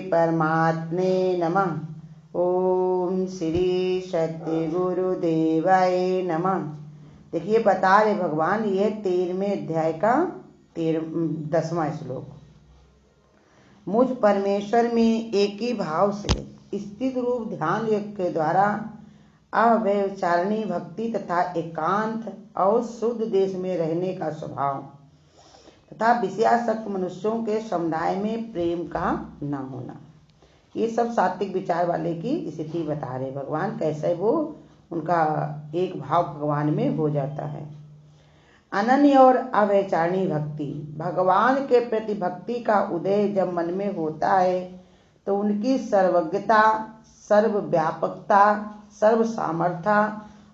परमात्मे नमः। ओम श्री सत्य गुरुदेवाय नमः। देखिए बता रहे भगवान, ये 13वें अध्याय का 10वां श्लोक। मुझ परमेश्वर में एक ही भाव से स्थित रूप ध्यान योग के द्वारा अव्यभिचारिणी भक्ति तथा एकांत और शुद्ध देश में रहने का स्वभाव तथा विषयासक्त मनुष्यों के समुदाय में प्रेम का न होना, ये सब सात्विक विचार वाले की स्थिति बता रहे भगवान। कैसे वो उनका एक भाव भगवान में हो जाता है। अनन्य और अव्यभिचारिणी भक्ति, भगवान के प्रति भक्ति का उदय जब मन में होता है तो उनकी सर्वज्ञता, सर्वव्यापकता, सर्व सामर्थ्य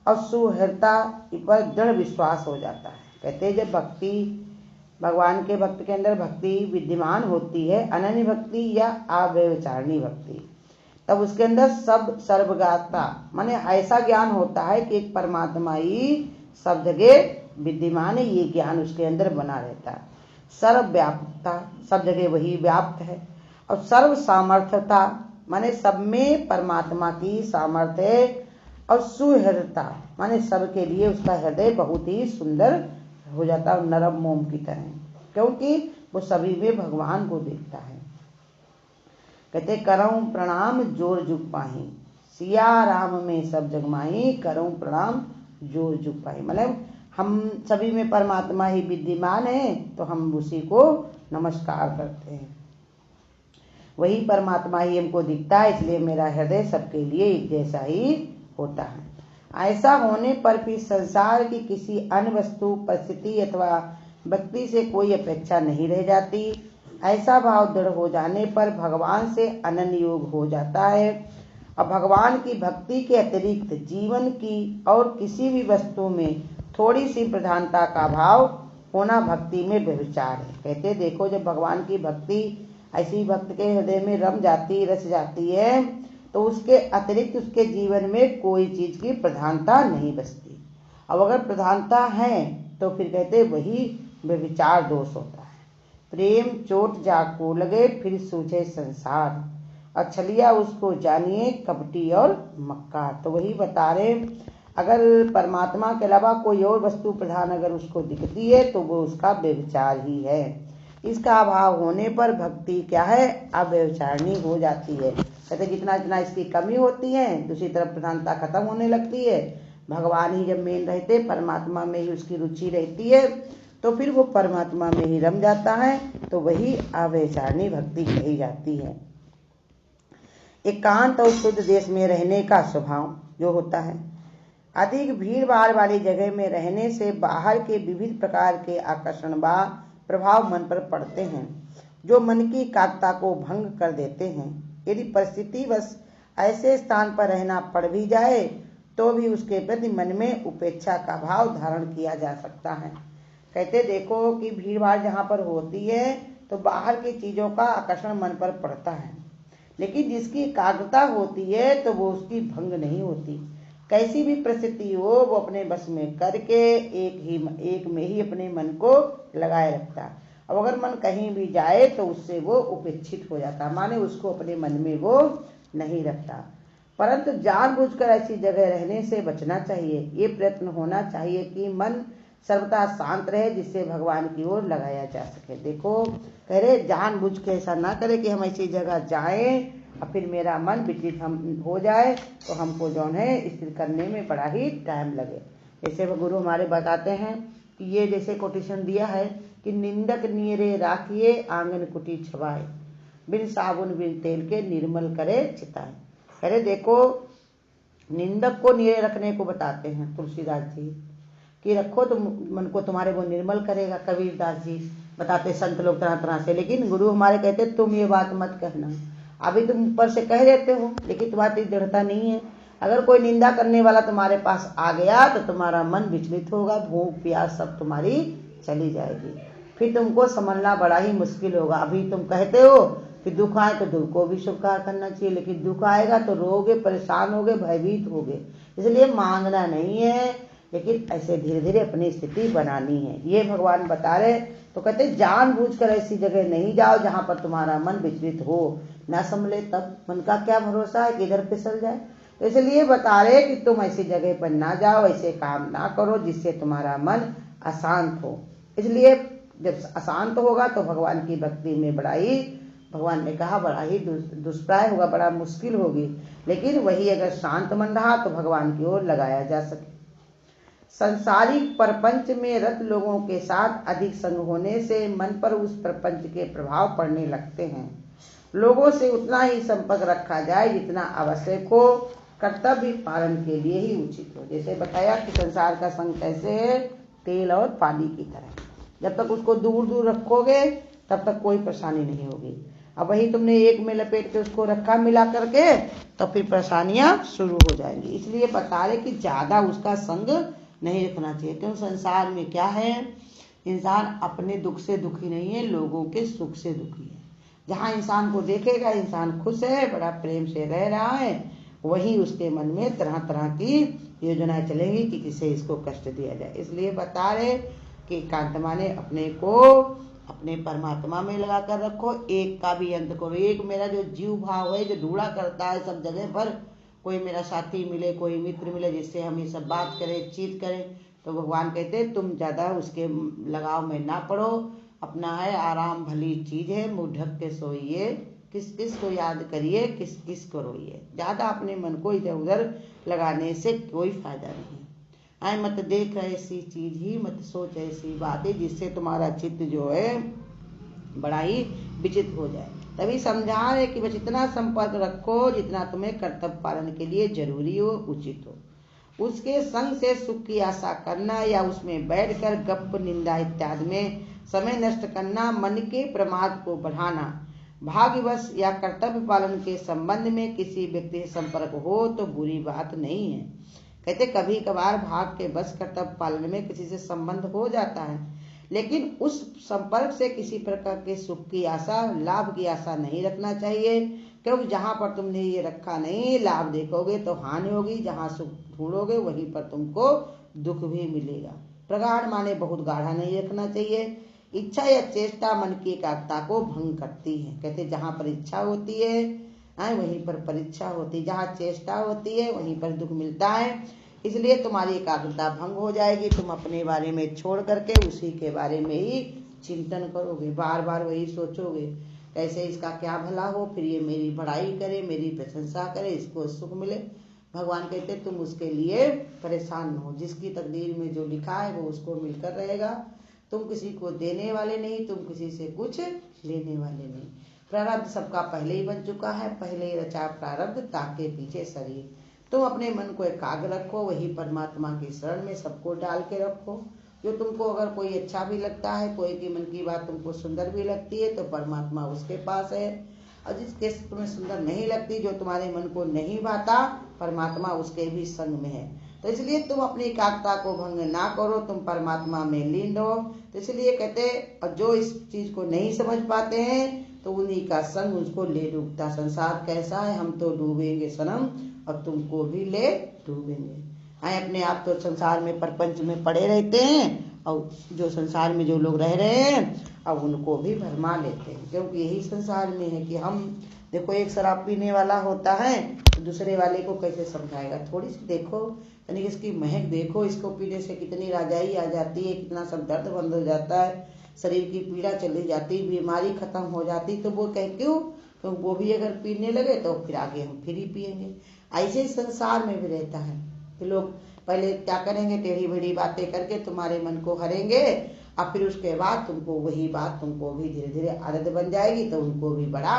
और सुहृदता पर दृढ़ विश्वास हो जाता है। कहते हैं जब भक्ति, भगवान के भक्त के अंदर भक्ति विद्यमान होती है, अनन्य भक्ति या अव्यभिचारिणी भक्ति, तब उसके अंदर सब सर्वज्ञता माने ऐसा ज्ञान होता है कि एक परमात्मा ही सब जगह विद्यमान है, ये ज्ञान उसके अंदर बना रहता है। सर्वव्यापकता, सब जगह वही व्याप्त है। और सर्व सामर्थ्यता माने सब में परमात्मा की सामर्थ्य है। और सुहृदता माने सबके लिए उसका हृदय बहुत ही सुंदर हो जाता है, नरम मोम की तरह, क्योंकि वो सभी में भगवान को देखता है। कहते करऊं प्रणाम जोर जुग पाही, सिया राम में सब जग माही, करऊं प्रणाम जोर जुग पाही। मतलब हम सभी में परमात्मा ही विद्यमान है तो हम उसी को नमस्कार करते हैं। वही परमात्मा ही हमको दिखता है, इसलिए मेरा हृदय सबके लिए एक जैसा ही होता है। ऐसा होने पर भी संसार की किसी अन्य वस्तु, परिस्थिति अथवा व्यक्ति से कोई अपेक्षा नहीं रह जाती। ऐसा भाव दृढ़ हो जाने पर भगवान से अनन्य योग हो जाता है। और भगवान की भक्ति के अतिरिक्त जीवन की और किसी भी वस्तु में थोड़ी सी प्रधानता का भाव होना भक्ति में व्यभिचार है। कहते देखो जब भगवान की भक्ति ऐसी भक्त के हृदय में रच जाती है तो उसके अतिरिक्त उसके जीवन में कोई चीज की प्रधानता नहीं बचती। अब अगर प्रधानता है तो फिर कहते वही व्यभिचार दोष होता है। प्रेम चोट जाको लगे फिर सूझे संसार, अछलिया उसको जानिए कपटी और मक्कार। तो वही बता रहे, अगर परमात्मा के अलावा कोई और वस्तु प्रधान अगर उसको दिखती है तो वो उसका व्यभिचार ही है। इसका अभाव होने पर भक्ति क्या है, अव्यभिचारिणी हो जाती है। कहते जितना जितना इसकी कमी होती है दूसरी तरफ प्रधानता खत्म होने लगती है। भगवान ही जब मेन रहते, परमात्मा में ही उसकी रुचि रहती है तो फिर वो परमात्मा में ही रम जाता है, तो वही अव्यभिचारिणी भक्ति कही जाती है। एकांत और शुद्ध देश में रहने का स्वभाव जो होता है, अधिक भीड़ भाड़ वाली जगह में रहने से बाहर के विविध प्रकार के आकर्षण व प्रभाव मन पर पड़ते हैं जो मन की एकाग्रता को भंग कर देते हैं। यदि परिस्थिति बस ऐसे स्थान पर रहना पड़ भी जाए तो भी उसके प्रति मन में उपेक्षा का भाव धारण किया जा सकता है। कहते देखो कि भीड़ भाड़ जहाँ पर होती है तो बाहर की चीजों का आकर्षण मन पर पड़ता है, लेकिन जिसकी एकाग्रता होती है तो वो उसकी भंग नहीं होती। कैसी भी परिस्थिति हो वो अपने बस में करके एक में ही अपने मन को लगाए रखता है। अब अगर मन कहीं भी जाए तो उससे वो उपेक्षित हो जाता, माने उसको अपने मन में वो नहीं रखता। परंतु जानबूझकर ऐसी जगह रहने से बचना चाहिए। ये प्रयत्न होना चाहिए कि मन सर्वथा शांत रहे, जिससे भगवान की ओर लगाया जा सके। देखो कह रहे जानबूझ के ऐसा ना करे कि हम ऐसी जगह जाएं और फिर मेरा मन विचलित हम हो जाए तो हमको जो है स्थिर करने में बड़ा ही टाइम लगे। जैसे वो गुरु हमारे बताते हैं कि ये जैसे कोटेशन दिया है कि निंदक नीरे राखिए आंगन कुटी छवाए, बिन साबुन बिन तेल के निर्मल करे चिताए। कह रहे देखो निंदक को नीरे रखने को बताते हैं तुलसीदास जी कि रखो तो मन को तुम्हारे वो निर्मल करेगा। कबीरदास जी बताते संत लोग तरह तरह से, लेकिन गुरु हमारे कहते तुम ये बात मत कहना। अभी तुम ऊपर से कह देते हो लेकिन तुम्हारी दृढ़ता नहीं है। अगर कोई निंदा करने वाला तुम्हारे पास आ गया तो तुम्हारा मन विचलित होगा, भूख प्यास सब तुम्हारी चली जाएगी, फिर तुमको समझना बड़ा ही मुश्किल होगा। अभी तुम कहते हो कि दुख आए तो दुख को भी स्वीकार करना चाहिए, लेकिन दुख आएगा तो रोगे, परेशान होगे, भयभीत होगे। इसलिए मांगना नहीं है, लेकिन ऐसे धीरे धीरे अपनी स्थिति बनानी है, ये भगवान बता रहे। तो कहते जानबूझकर ऐसी जगह नहीं जाओ जहाँ पर तुम्हारा मन विचलित हो, ना संभले तब मन का क्या भरोसा है कि इधर फिसल जाए। तो इसलिए बता रहे कि तुम ऐसी जगह पर ना जाओ, ऐसे काम ना करो जिससे तुम्हारा मन अशांत हो। इसलिए जब अशांत होगा तो भगवान की भक्ति में बड़ा ही, भगवान ने कहा बड़ा ही दुष्प्राय होगा, बड़ा मुश्किल होगी। लेकिन वही अगर शांत मन रहा तो भगवान की ओर लगाया जा सके। संसारिक प्रपंच में रत लोगों के साथ अधिक संग होने से मन पर उस प्रपंच के प्रभाव पड़ने लगते हैं। लोगों से उतना ही संपर्क रखा जाए जितना आवश्यक हो, कर्तव्य पालन के लिए ही उचित हो। जैसे बताया कि संसार का संग कैसे है, तेल और पानी की तरह। जब तक उसको दूर दूर रखोगे तब तक कोई परेशानी नहीं होगी। अब वही तुमने एक में लपेट के उसको रखा मिला करके, तो फिर परेशानियां शुरू हो जाएंगी। इसलिए बता रहे कि ज्यादा उसका संग नहीं रखना चाहिए। क्यों? संसार में क्या है, इंसान अपने दुख से दुखी नहीं है, लोगों के सुख से दुखी है। जहाँ इंसान को देखेगा इंसान खुश है, बड़ा प्रेम से रह रहा है, वही उसके मन में तरह तरह की योजनाएं चलेंगी कि किसे इसको कष्ट दिया जाए। इसलिए बता रहे कि एकांत माने अपने को अपने परमात्मा में लगा कर रखो, एक का भी अंत करो। एक मेरा जो जीव भाव है जो ढूंढा करता है सब जगह पर, कोई मेरा साथी मिले, कोई मित्र मिले जिससे हम ये सब बात करें, चीत करें, तो भगवान कहते हैं तुम ज्यादा उसके लगाव में ना पड़ो। अपना है आराम भली चीज है, मुँह ढक के सोइए, किस किस को याद करिए, किस किस को रोइए। ज्यादा अपने मन को इधर उधर लगाने से कोई फायदा नहीं। आए मत देख ऐसी चीज ही, मत सोच ऐसी बातें जिससे तुम्हारा चित्त जो है बड़ा ही विचित्र हो जाए। तभी समझा रहे कि बस इतना संपर्क रखो जितना तुम्हें कर्तव्य पालन के लिए जरूरी हो, उचित हो। उसके संग से सुख की आशा करना या उसमें बैठकर गप निंदा इत्यादि में समय नष्ट करना, मन के प्रमाद को बढ़ाना। भाग्यवश या कर्तव्य पालन के संबंध में किसी व्यक्ति से संपर्क हो तो बुरी बात नहीं है। कहते कभी कभार भाग के बस कर्तव्य पालन में किसी से संबंध हो जाता है, लेकिन उस संपर्क से किसी प्रकार के सुख की आशा, लाभ की आशा नहीं रखना चाहिए। क्योंकि जहाँ पर तुमने ये रखा नहीं, लाभ देखोगे तो हानि होगी, जहाँ सुख ढूंढोगे वहीं पर तुमको दुख भी मिलेगा। प्रगाढ़ माने बहुत गाढ़ा नहीं रखना चाहिए। इच्छा या चेष्टा मन की एकाग्रता को भंग करती है। कहते जहाँ पर इच्छा होती है वहीं पर परीक्षा होती है, जहाँ चेष्टा होती है वहीं पर दुख मिलता है। इसलिए तुम्हारी एकाग्रता भंग हो जाएगी, तुम अपने बारे में छोड़ करके उसी के बारे में ही चिंतन करोगे, बार बार वही सोचोगे कैसे इसका क्या भला हो, फिर ये मेरी बड़ाई करे, मेरी प्रशंसा करे, इसको सुख मिले। भगवान कहते तुम उसके लिए परेशान न हो, जिसकी तकदीर में जो लिखा है वो उसको मिलकर रहेगा। तुम किसी को देने वाले नहीं, तुम किसी से कुछ लेने वाले नहीं। प्रारब्ध सबका पहले ही बन चुका है, पहले ही रचा प्रारब्ध ताके पीछे शरीर। तुम अपने मन को एकाग्र रखो, वही परमात्मा की शरण में सबको डाल के रखो। जो तुमको अगर कोई अच्छा भी लगता है, कोई की मन की बात तुमको सुंदर भी लगती है, तो परमात्मा उसके पास है। और जिसके तुम्हें सुंदर नहीं लगती, जो तुम्हारे मन को नहीं भाता, परमात्मा उसके भी संग में है। तो इसलिए तुम अपनी एकाग्रता को भंग ना करो, तुम परमात्मा में लीन रहो। तो इसलिए कहते और जो इस चीज को नहीं समझ पाते हैं तो उन्हीं का संग उसको ले डूबता। संसार कैसा है, हम तो डूबेंगे सनम और तुमको भी ले डूबेंगे। आए अपने आप तो संसार में प्रपंच में पड़े रहते हैं, और जो संसार में जो लोग रह रहे हैं अब उनको भी भरमा लेते हैं। क्योंकि यही संसार में है कि हम देखो, एक शराब पीने वाला होता है तो दूसरे वाले को कैसे समझाएगा, थोड़ी सी देखो यानी इसकी महक देखो, इसको पीने से कितनी राजाई आ जाती है, कितना सब दर्द बंद हो जाता है, शरीर की पीड़ा चली जाती, बीमारी खत्म हो जाती। तो वो कह क्यों, क्योंकि वो भी अगर पीने लगे तो फिर आगे हम फिर ही पियेंगे। ऐसे ही संसार में भी रहता है कि लोग पहले क्या करेंगे, टेढ़ी मेढ़ी बातें करके तुम्हारे मन को हरेंगे, और फिर उसके बाद तुमको वही बात तुमको भी धीरे धीरे आदत बन जाएगी, तो उनको भी बड़ा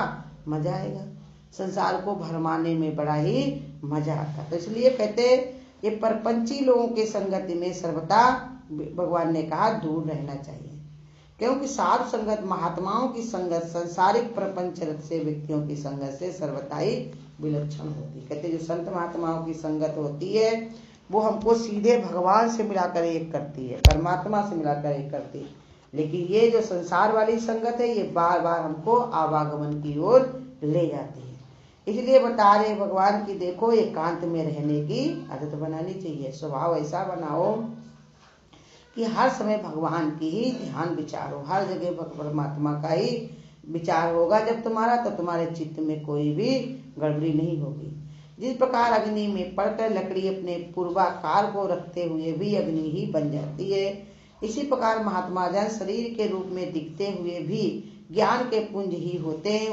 मजा आएगा। संसार को भरमाने में बड़ा ही मजा आता। तो इसलिए कहते ये परपंची लोगों के संगति में सर्वथा भगवान ने कहा दूर रहना चाहिए। क्योंकि साधु संगत, महात्माओं की संगत संसारिक प्रपंच से व्यक्तियों की संगत से सर्वथा ही विलक्षण होती है। कहते जो संत महात्माओं की संगत होती है वो हमको सीधे भगवान से मिलाकर एक करती है, परमात्मा से मिलाकर एक करती है। लेकिन ये जो संसार वाली संगत है ये बार बार हमको आवागमन की ओर ले जाती है। इसलिए बता रहे भगवान की देखो एकांत में रहने की आदत बनानी चाहिए। स्वभाव ऐसा बनाओ कि हर समय भगवान की ही ध्यान विचारो, हर जगह परमात्मा का ही विचार होगा जब तुम्हारा, तो तुम्हारे चित्त में कोई भी गड़बड़ी नहीं होगी। जिस प्रकार अग्नि में पड़कर लकड़ी अपने पूर्वाकार को रखते हुए भी अग्नि ही बन जाती है, इसी प्रकार महात्मा जन शरीर के रूप में दिखते हुए भी ज्ञान के पुंज ही होते हैं।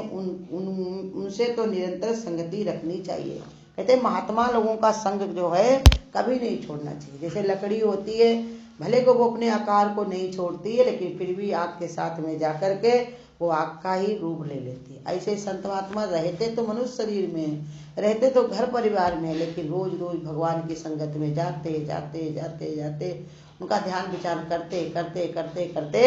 उनसे तो निरंतर संगति रखनी चाहिए। कहते महात्मा लोगों का संग जो है कभी नहीं छोड़ना चाहिए। जैसे लकड़ी होती है, भले को वो अपने आकार को नहीं छोड़ती है, लेकिन फिर भी आग के साथ में जाकर के वो आग का ही रूप ले लेती है। ऐसे संत महात्मा रहते तो मनुष्य शरीर में, रहते तो घर परिवार में, लेकिन रोज रोज भगवान की संगत में जाते जाते जाते जाते उनका ध्यान विचार करते करते करते करते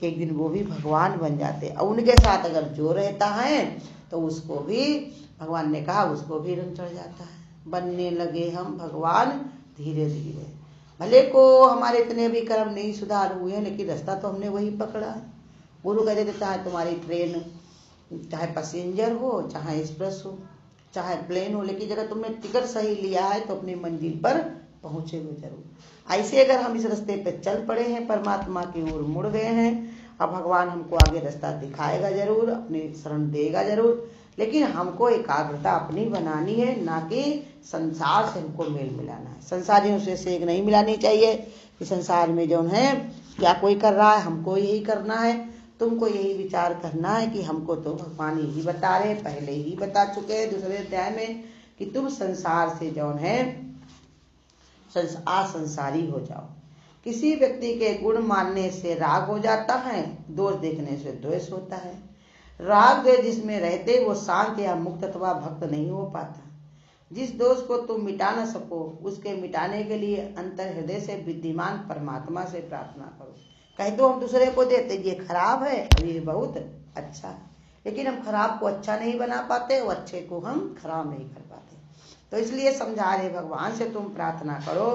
एक दिन वो भी भगवान बन जाते। और उनके साथ अगर जो रहता है तो उसको भी भगवान ने कहा, उसको भी रंग चढ़ जाता है। बनने लगे हम भगवान धीरे धीरे। भले को हमारे इतने भी कर्म नहीं सुधार हुए हैं, लेकिन रास्ता तो हमने वही पकड़ा है। गुरु कहते थे चाहे तुम्हारी ट्रेन, चाहे पैसेंजर हो, चाहे एक्सप्रेस हो, चाहे प्लेन हो, लेकिन अगर तुमने टिकट सही लिया है तो अपनी मंजिल पर पहुंचेगे जरूर। ऐसे अगर हम इस रास्ते पे चल पड़े हैं, परमात्मा की ओर मुड़ गए हैं, अब भगवान हमको आगे रास्ता दिखाएगा जरूर, अपनी शरण देगा जरूर, लेकिन हमको एकाग्रता अपनी बनानी है, ना कि संसार से हमको मेल मिलाना है। संसारियों से सेक नहीं मिलानी चाहिए कि संसार में जो है क्या कोई कर रहा है, हमको यही करना है। तुमको यही विचार करना है कि हमको तो भगवान यही बता रहे, पहले ही बता चुके हैं दूसरे अध्याय में, कि तुम संसार से जो है असंसारी हो जाओ। किसी व्यक्ति के गुण मानने से राग हो जाता है, दोष देखने से द्वेष होता है। राग द्वेष जिसमें रहते वो शांत या मुक्त अथवा भक्त नहीं हो पाता। जिस दोष को तुम मिटा न सको, उसके मिटाने के लिए अंतर हृदय से विद्यमान परमात्मा से प्रार्थना करो। कह दो हम दूसरे को देते, ये खराब है और ये बहुत अच्छा है, लेकिन हम खराब को अच्छा नहीं बना पाते और अच्छे को हम खराब नहीं कर पाते। तो इसलिए समझा रहे भगवान से तुम प्रार्थना करो,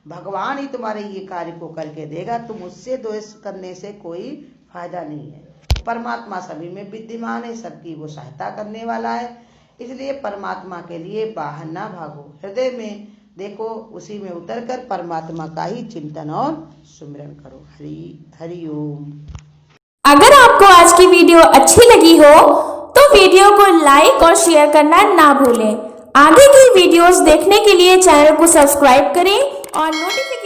भगवान ही तुम्हारे ये कार्य को करके देगा। तुम उससे द्वेष करने से कोई फायदा नहीं है। परमात्मा सभी में विद्यमान है, सबकी वो सहायता करने वाला है। इसलिए परमात्मा के लिए बाहर ना भागो, हृदय में देखो, उसी में उतरकर परमात्मा का ही चिंतन और सुमिरन करो। हरि हरि ओम। अगर आपको आज की वीडियो अच्छी लगी हो तो वीडियो को लाइक और शेयर करना ना भूलें। आगे की वीडियोस देखने के लिए चैनल को सब्सक्राइब करें और नोटिफिकेशन